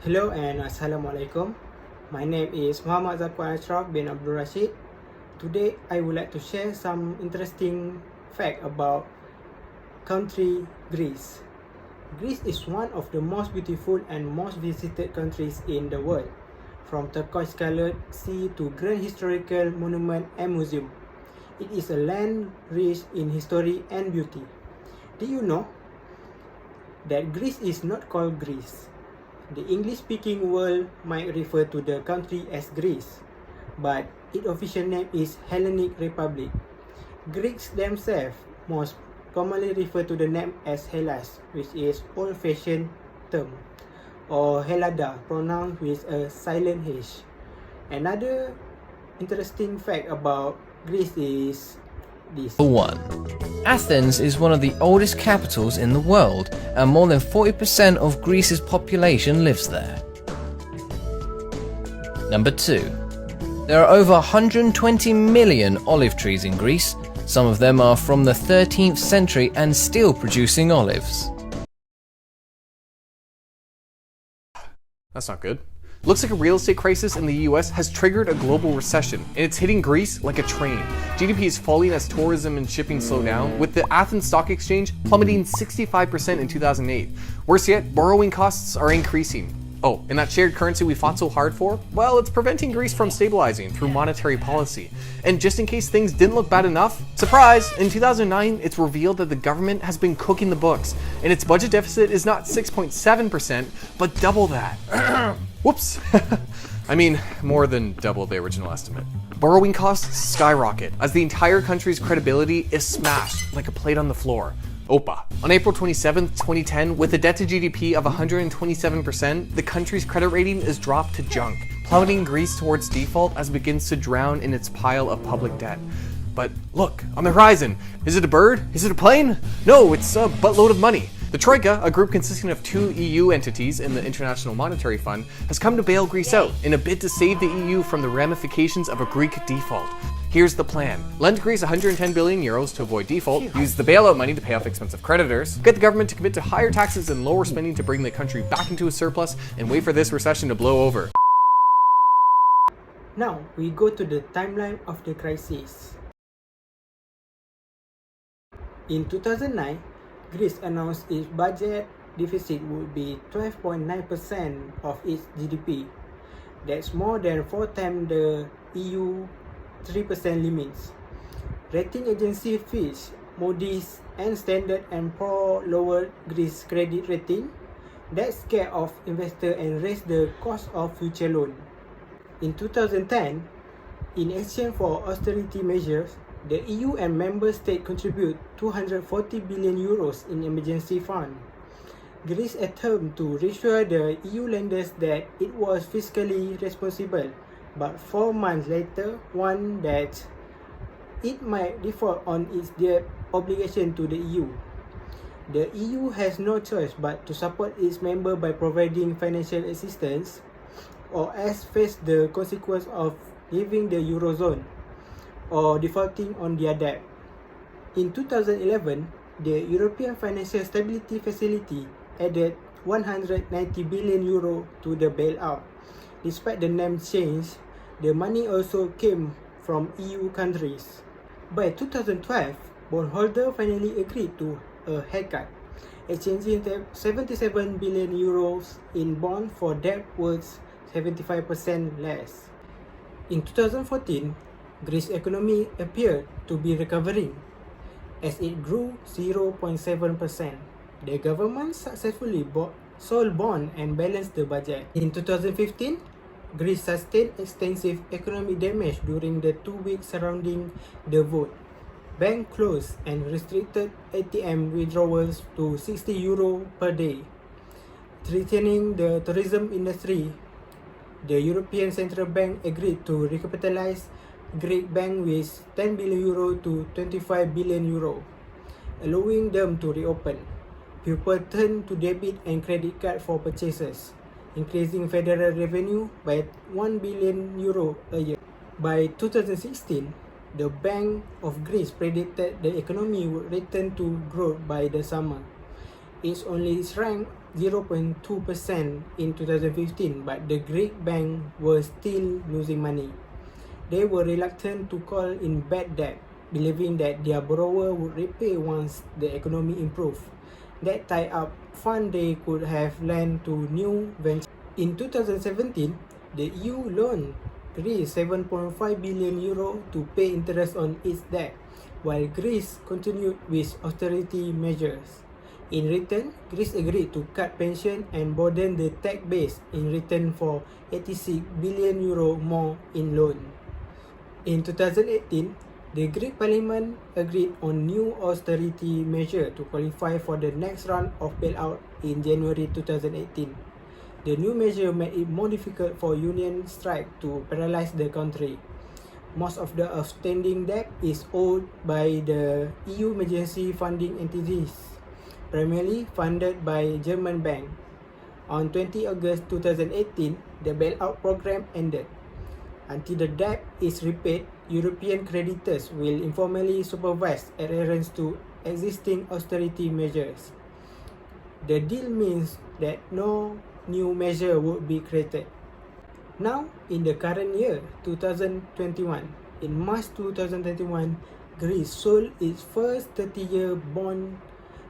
Hello and Assalamualaikum. My name is Muhammad Zakwan Ashraf bin Abdul Rashid. Today I would like to share some interesting fact about country Greece. Greece is one of the most beautiful and most visited countries in the world, from turquoise-colored sea to grand historical monument and museum. It is a land rich in history and beauty. Did you know that Greece is not called Greece? The English-speaking world might refer to the country as Greece, but its official name is Hellenic Republic. Greeks themselves most commonly refer to the name as Hellas, which is old-fashioned term, or Hellada, pronounced with a silent H. Another interesting fact about Greece is this. 1. Athens is one of the oldest capitals in the world, and more than 40% of Greece's population lives there. Number 2. There are over 120 million olive trees in Greece. Some of them are from the 13th century and still producing olives. That's not good. Looks like a real estate crisis in the US has triggered a global recession, and it's hitting Greece like a train. GDP is falling as tourism and shipping slow down, with the Athens Stock Exchange plummeting 65% in 2008. Worse yet, borrowing costs are increasing. Oh, and that shared currency we fought so hard for? Well, it's preventing Greece from stabilizing through monetary policy. And just in case things didn't look bad enough, surprise, in 2009, it's revealed that the government has been cooking the books, and its budget deficit is not 6.7%, but double that. Whoops. I mean, more than double the original estimate. Borrowing costs skyrocket as the entire country's credibility is smashed like a plate on the floor. OPA. On April 27, 2010, with a debt to GDP of 127%, the country's credit rating is dropped to junk, plummeting Greece towards default as it begins to drown in its pile of public debt. But look, on the horizon, is it a bird? Is it a plane? No, it's a buttload of money. The Troika, a group consisting of 2 EU entities in the International Monetary Fund, has come to bail Greece out in a bid to save the EU from the ramifications of a Greek default. Here's the plan. Lend Greece 110 billion euros to avoid default, use the bailout money to pay off expensive creditors, get the government to commit to higher taxes and lower spending to bring the country back into a surplus, and wait for this recession to blow over. Now we go to the timeline of the crisis. In 2009, Greece announced its budget deficit would be 12.9% of its GDP. That's more than 4 times the EU 3% limits. Rating agency Fitch, Moody's, and Standard & Poor lowered Greece's credit rating. That scared off investors and raised the cost of future loan. In 2010, in exchange for austerity measures, the EU and member states contribute 240 billion euros in emergency fund. Greece attempted to reassure the EU lenders that it was fiscally responsible, but 4 months later warned that it might default on its debt obligation to the EU. The EU has no choice but to support its members by providing financial assistance, or else face the consequence of leaving the Eurozone or defaulting on their debt. In 2011, the European Financial Stability Facility added 190 billion euro to the bailout. Despite the name change, the money also came from EU countries. By 2012, bondholders finally agreed to a haircut, exchanging 77 billion euros in bonds for debt worth 75% less. In 2014, Greece's economy appeared to be recovering as it grew 0.7%. The government successfully sold bonds and balanced the budget. In 2015, Greece sustained extensive economic damage during the 2 weeks surrounding the vote. Banks closed and restricted ATM withdrawals to 60 euro per day, threatening the tourism industry. The European Central Bank agreed to recapitalize Greek bank with 10 billion euro to 25 billion euro, allowing them to reopen. People turned to debit and credit card for purchases, increasing federal revenue by 1 billion euro a year. By 2016, the Bank of Greece predicted the economy would return to growth by the summer. It only shrank 0.2% in 2015, but the Greek bank were still losing money. They were reluctant to call in bad debt, believing that their borrower would repay once the economy improved. That tied up fund they could have lent to new ventures. In 2017, the EU loaned Greece 7.5 billion euro to pay interest on its debt, while Greece continued with austerity measures. In return, Greece agreed to cut pension and broaden the tax base in return for 86 billion euro more in loan. In 2018, the Greek Parliament agreed on new austerity measure to qualify for the next round of bailout in January 2018. The new measure made it more difficult for union strike to paralyze the country. Most of the outstanding debt is owed by the EU emergency funding entities, primarily funded by German bank. On 20 August 2018, the bailout program ended. Until the debt is repaid, European creditors will informally supervise adherence to existing austerity measures. The deal means that no new measure would be created. Now, in the current year, 2021, in March 2021, Greece sold its first 30-year bond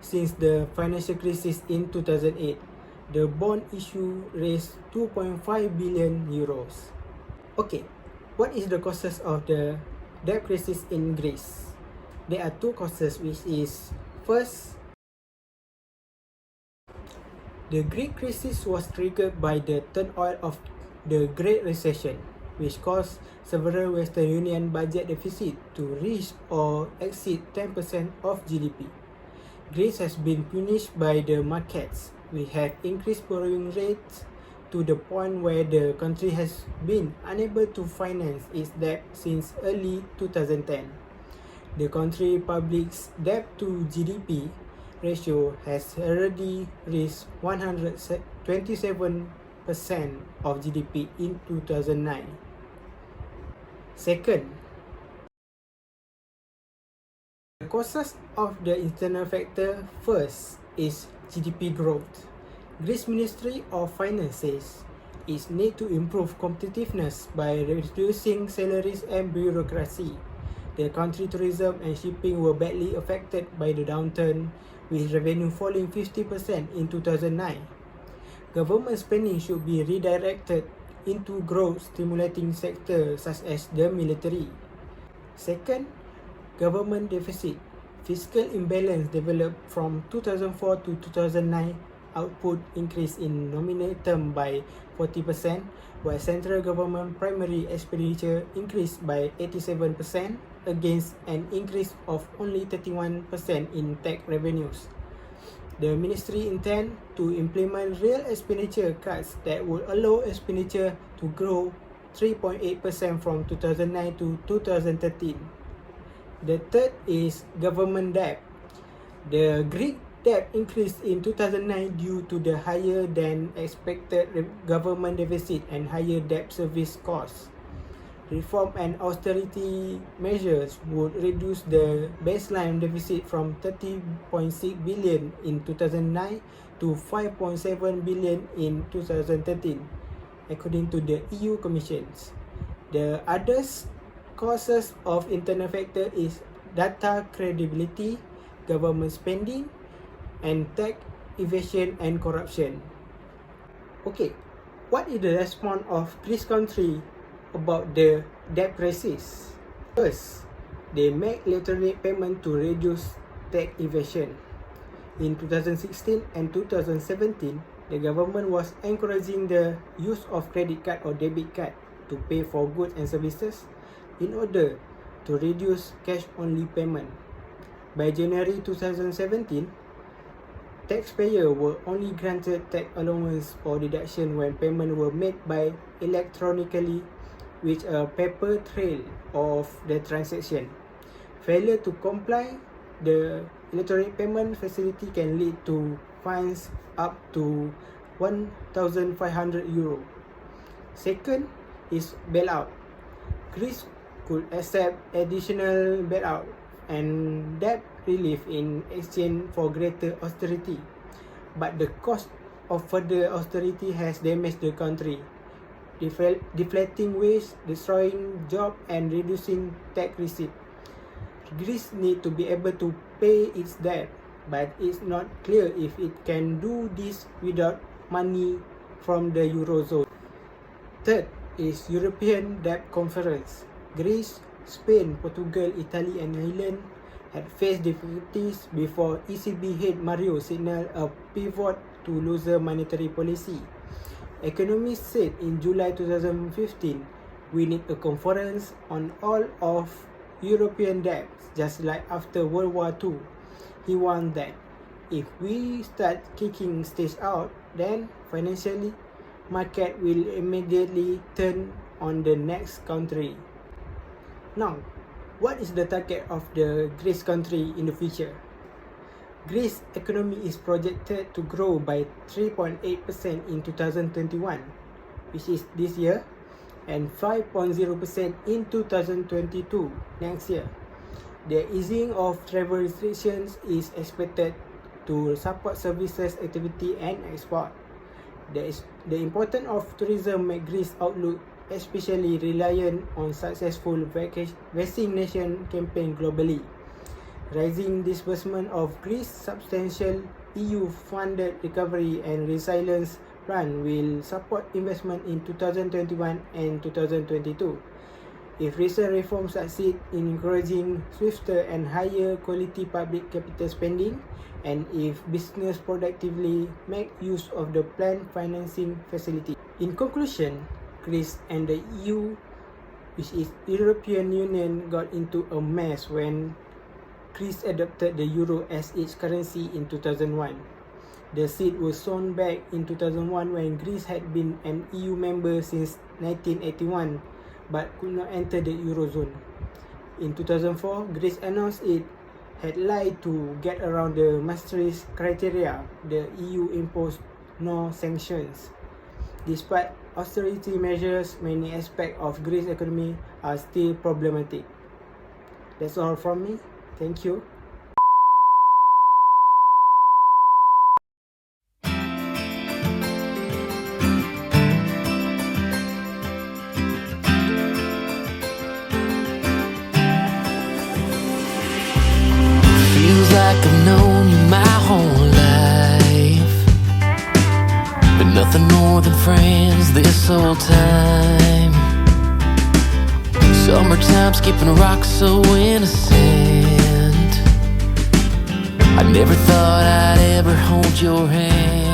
since the financial crisis in 2008. The bond issue raised 2.5 billion euros. Okay, what is the causes of the debt crisis in Greece? There are two causes, which is first, the Greek crisis was triggered by the turmoil of the Great Recession, which caused several Western Union budget deficit to reach or exceed 10% of GDP. Greece has been punished by the markets. We have increased borrowing rates to the point where the country has been unable to finance its debt since early 2010. The country public debt to GDP ratio has already reached 127% of GDP in 2009. Second, the causes of the internal factor first is GDP growth. Greece Ministry of Finance says it needs to improve competitiveness by reducing salaries and bureaucracy. The country tourism and shipping were badly affected by the downturn, with revenue falling 50% in 2009. Government spending should be redirected into growth-stimulating sectors such as the military. Second, government deficit. Fiscal imbalance developed from 2004 to 2009. Output increased in nominal term by 40%, while central government primary expenditure increased by 87% against an increase of only 31% in tax revenues. The ministry intends to implement real expenditure cuts that would allow expenditure to grow 3.8% from 2009 to 2013. The third is government debt. The Greek debt increased in 2009 due to the higher than expected government deficit and higher debt service costs. Reform and austerity measures would reduce the baseline deficit from 30.6 billion in 2009 to 5.7 billion in 2013, according to the EU Commissions. The others causes of internal factor is data credibility, government spending, and tax evasion and corruption. Okay, what is the response of Greece country about the debt crisis? First, they make electronic payment to reduce tax evasion. In 2016 and 2017, the government was encouraging the use of credit card or debit card to pay for goods and services in order to reduce cash-only payment. By January 2017, taxpayers were only granted tax allowance or deduction when payments were made by electronically with a paper trail of the transaction. Failure to comply, the electronic payment facility can lead to fines up to 1,500 euro. Second is bailout. Greece could accept additional bailout and debt relief in exchange for greater austerity, but the cost of further austerity has damaged the country, deflating wage, destroying jobs, and reducing tax receipts. Greece needs to be able to pay its debt, but it's not clear if it can do this without money from the Eurozone. Third is European Debt Conference. Greece, Spain, Portugal, Italy, and Ireland had faced difficulties before ECB head Mario signaled a pivot to looser monetary policy. Economists said in July 2015, we need a conference on all of European debts, just like after World War II. He warned that if we start kicking states out, then financially market will immediately turn on the next country. Now, what is the target of the Greece country in the future? Greece's economy is projected to grow by 3.8% in 2021, which is this year, and 5.0% in 2022, next year. The easing of travel restrictions is expected to support services, activity, and export. The importance of tourism makes Greece's outlook especially reliant on successful vaccination campaign globally. Rising disbursement of Greece's substantial EU-funded recovery and resilience plan will support investment in 2021 and 2022. If recent reforms succeed in encouraging swifter and higher quality public capital spending, and if business productively make use of the planned financing facility. In conclusion, Greece and the EU, which is European Union, got into a mess when Greece adopted the euro as its currency in 2001. The seed was sown back in 2001 when Greece had been an EU member since 1981 but could not enter the Eurozone. In 2004, Greece announced it had lied to get around the Maastricht criteria. The EU imposed no sanctions. Despite austerity measures, many aspects of Greece's economy are still problematic. That's all from me. Thank you. Feels like I've known you my whole life, but nothing more than friends this whole time. Summertime skipping rocks so innocent. I never thought I'd ever hold your hand.